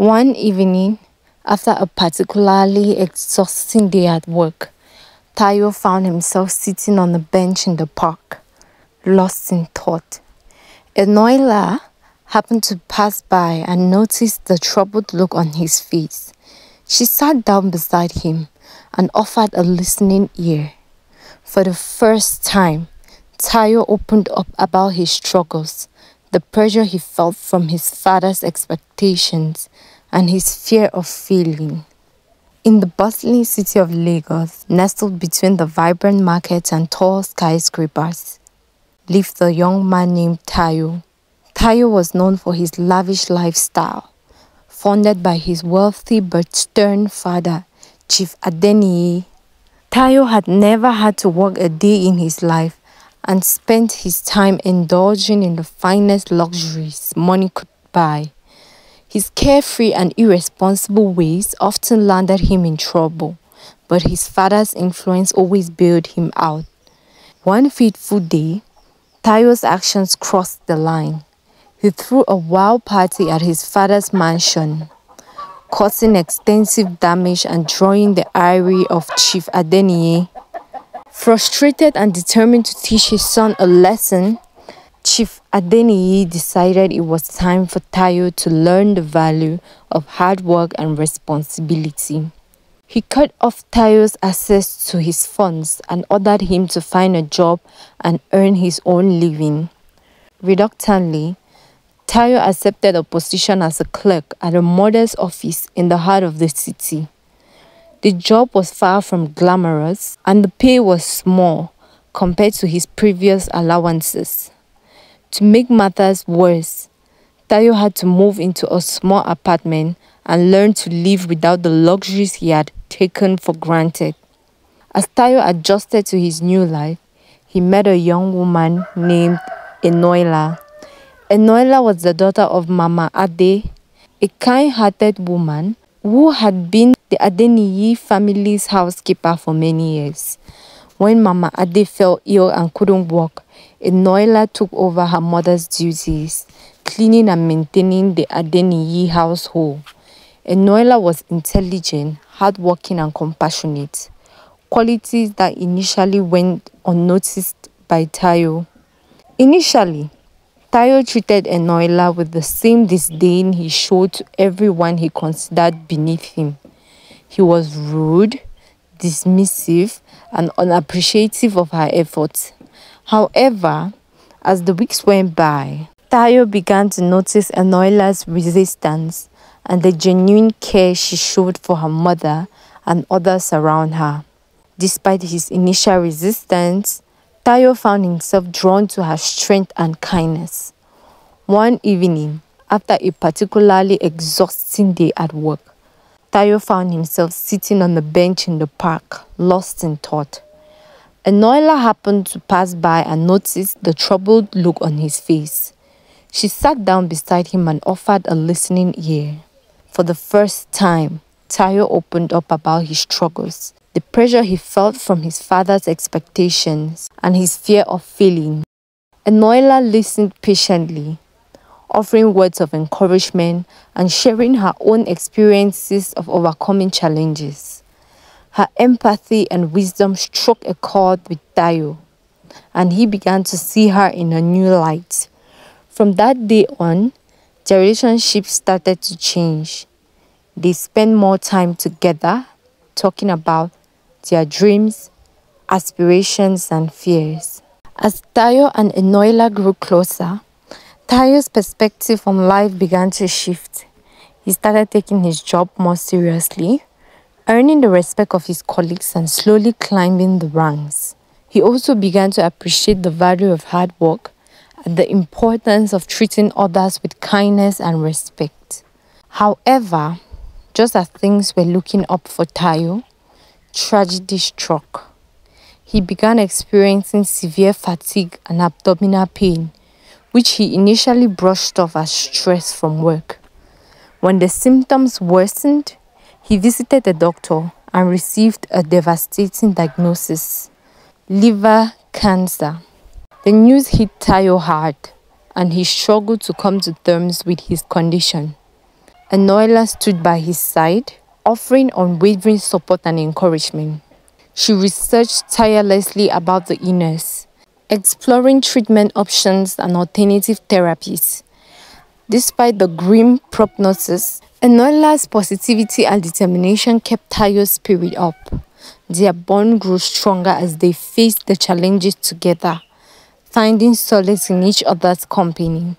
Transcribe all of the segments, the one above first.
One evening, after a particularly exhausting day at work, Tayo found himself sitting on a bench in the park, lost in thought. Enoila happened to pass by and noticed the troubled look on his face. She sat down beside him and offered a listening ear. For the first time, Tayo opened up about his struggles, the pressure he felt from his father's expectations, and his fear of failing. In the bustling city of Lagos, nestled between the vibrant markets and tall skyscrapers, lived a young man named Tayo. Tayo was known for his lavish lifestyle, funded by his wealthy but stern father, Chief Adeniyi. Tayo had never had to work a day in his life and spent his time indulging in the finest luxuries money could buy. His carefree and irresponsible ways often landed him in trouble, but his father's influence always bailed him out. One fateful day, Tayo's actions crossed the line. He threw a wild party at his father's mansion, causing extensive damage and drawing the ire of Chief Adeniyi. Frustrated and determined to teach his son a lesson, Chief Adeniyi decided it was time for Tayo to learn the value of hard work and responsibility. He cut off Tayo's access to his funds and ordered him to find a job and earn his own living. Reluctantly, Tayo accepted a position as a clerk at a modest office in the heart of the city. The job was far from glamorous and the pay was small compared to his previous allowances. To make matters worse, Tayo had to move into a small apartment and learn to live without the luxuries he had taken for granted. As Tayo adjusted to his new life, he met a young woman named Enoila. Enoila was the daughter of Mama Ade, a kind-hearted woman who had been the Adeniyi family's housekeeper for many years. When Mama Ade fell ill and couldn't work, Enoila took over her mother's duties, cleaning and maintaining the Adeniyi household. Enoila was intelligent, hardworking and compassionate, qualities that initially went unnoticed by Tayo. Initially, Tayo treated Enoila with the same disdain he showed to everyone he considered beneath him. He was rude, dismissive, and unappreciative of her efforts. However, as the weeks went by, Tayo began to notice Enoila's resistance and the genuine care she showed for her mother and others around her. Despite his initial resistance, Tayo found himself drawn to her strength and kindness. One evening, after a particularly exhausting day at work, Tayo found himself sitting on the bench in the park, lost in thought. Enoila happened to pass by and noticed the troubled look on his face. She sat down beside him and offered a listening ear. For the first time, Tayo opened up about his struggles, the pressure he felt from his father's expectations, and his fear of failing. Enoila listened patiently, offering words of encouragement and sharing her own experiences of overcoming challenges. Her empathy and wisdom struck a chord with Tayo, and he began to see her in a new light. From that day on, their relationship started to change. They spent more time together, talking about their dreams, aspirations, and fears. As Tayo and Enoila grew closer, Tayo's perspective on life began to shift. He started taking his job more seriously, earning the respect of his colleagues and slowly climbing the ranks. He also began to appreciate the value of hard work and the importance of treating others with kindness and respect. However, just as things were looking up for Tayo, tragedy struck. He began experiencing severe fatigue and abdominal pain, which he initially brushed off as stress from work. When the symptoms worsened, he visited a doctor and received a devastating diagnosis: liver cancer. The news hit Tayo hard, and he struggled to come to terms with his condition. Enola stood by his side, offering unwavering support and encouragement. She researched tirelessly about the illness, exploring treatment options and alternative therapies. Despite the grim prognosis, Enola's positivity and determination kept Tayo's spirit up. Their bond grew stronger as they faced the challenges together, finding solace in each other's company.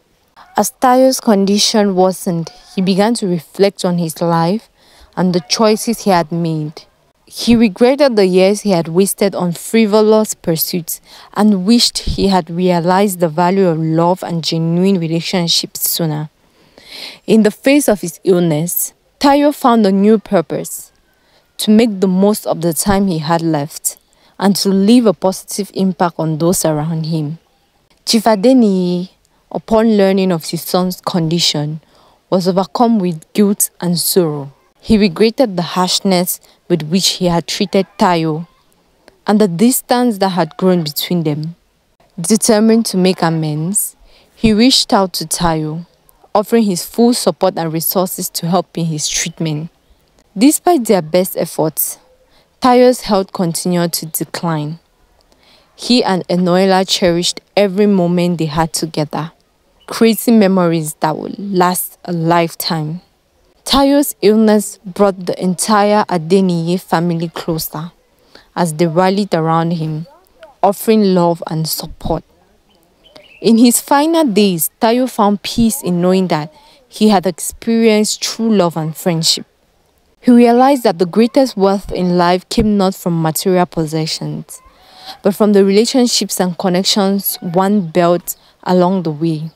As Tayo's condition worsened, he began to reflect on his life and the choices he had made. He regretted the years he had wasted on frivolous pursuits and wished he had realized the value of love and genuine relationships sooner. In the face of his illness, Tayo found a new purpose: to make the most of the time he had left and to leave a positive impact on those around him. Chief Adeniyi, upon learning of his son's condition, was overcome with guilt and sorrow. He regretted the harshness with which he had treated Tayo and the distance that had grown between them. Determined to make amends, he reached out to Tayo, offering his full support and resources to help in his treatment. Despite their best efforts, Tayo's health continued to decline. He and Enola cherished every moment they had together, creating memories that would last a lifetime. Tayo's illness brought the entire Adeniyi family closer as they rallied around him, offering love and support. In his final days, Tayo found peace in knowing that he had experienced true love and friendship. He realized that the greatest wealth in life came not from material possessions, but from the relationships and connections one built along the way.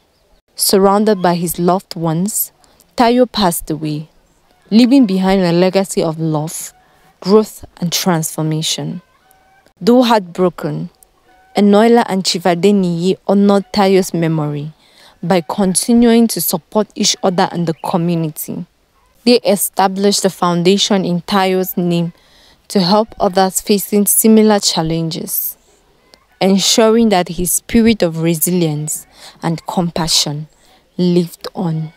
Surrounded by his loved ones, Tayo passed away, leaving behind a legacy of love, growth, and transformation. Though heartbroken, Enola and Chief Adeniyi honored Tayo's memory by continuing to support each other and the community. They established a foundation in Tayo's name to help others facing similar challenges, ensuring that his spirit of resilience and compassion lived on.